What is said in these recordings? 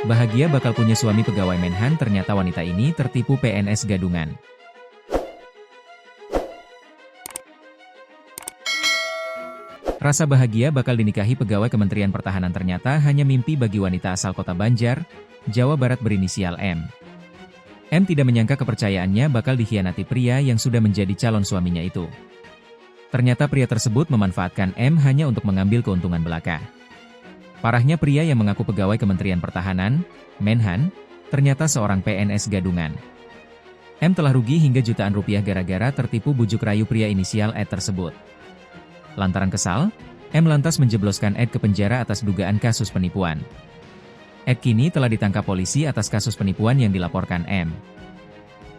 Bahagia bakal punya suami pegawai Menhan, ternyata wanita ini tertipu PNS gadungan. Rasa bahagia bakal dinikahi pegawai Kementerian Pertahanan ternyata hanya mimpi bagi wanita asal kota Banjar, Jawa Barat berinisial M. M tidak menyangka kepercayaannya bakal dikhianati pria yang sudah menjadi calon suaminya itu. Ternyata pria tersebut memanfaatkan M hanya untuk mengambil keuntungan belaka. Parahnya, pria yang mengaku pegawai Kementerian Pertahanan, Menhan, ternyata seorang PNS gadungan. M telah rugi hingga jutaan rupiah gara-gara tertipu bujuk rayu pria inisial Ed tersebut. Lantaran kesal, M lantas menjebloskan Ed ke penjara atas dugaan kasus penipuan. Ed kini telah ditangkap polisi atas kasus penipuan yang dilaporkan M.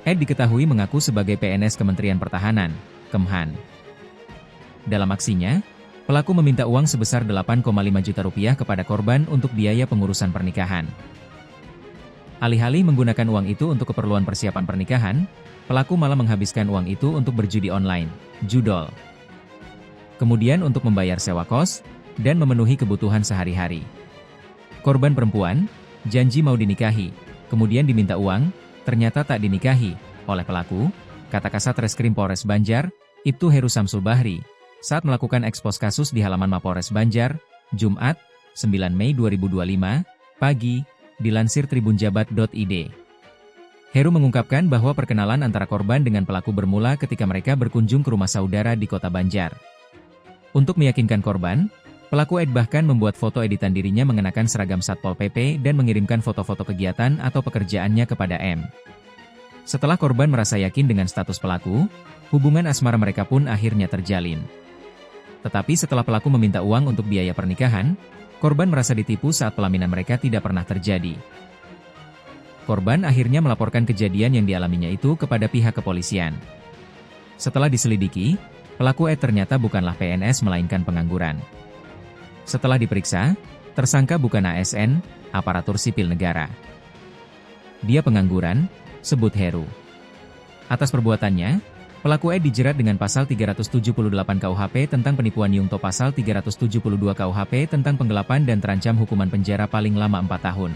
Ed diketahui mengaku sebagai PNS Kementerian Pertahanan, Kemhan. Dalam aksinya, pelaku meminta uang sebesar 8,5 juta rupiah kepada korban untuk biaya pengurusan pernikahan. Alih-alih menggunakan uang itu untuk keperluan persiapan pernikahan, pelaku malah menghabiskan uang itu untuk berjudi online, judol. Kemudian untuk membayar sewa kos, dan memenuhi kebutuhan sehari-hari. Korban perempuan, janji mau dinikahi, kemudian diminta uang, ternyata tak dinikahi, oleh pelaku, kata Kasat Reskrim Polres Banjar, Ibtu Heru Samsul Bahri, saat melakukan ekspos kasus di halaman Mapolres Banjar, Jumat, 9 Mei 2025, pagi, dilansir tribunjabar.id. Heru mengungkapkan bahwa perkenalan antara korban dengan pelaku bermula ketika mereka berkunjung ke rumah saudara di kota Banjar. Untuk meyakinkan korban, pelaku Ed bahkan membuat foto editan dirinya mengenakan seragam Satpol PP dan mengirimkan foto-foto kegiatan atau pekerjaannya kepada M. Setelah korban merasa yakin dengan status pelaku, hubungan asmara mereka pun akhirnya terjalin. Tetapi setelah pelaku meminta uang untuk biaya pernikahan, korban merasa ditipu saat pelaminan mereka tidak pernah terjadi. Korban akhirnya melaporkan kejadian yang dialaminya itu kepada pihak kepolisian. Setelah diselidiki, pelaku Ed ternyata bukanlah PNS melainkan pengangguran. Setelah diperiksa, tersangka bukan ASN, aparatur sipil negara. Dia pengangguran, sebut Heru. Atas perbuatannya, pelaku Ed dijerat dengan pasal 378 KUHP tentang penipuan Yungto, pasal 372 KUHP tentang penggelapan dan terancam hukuman penjara paling lama 4 tahun.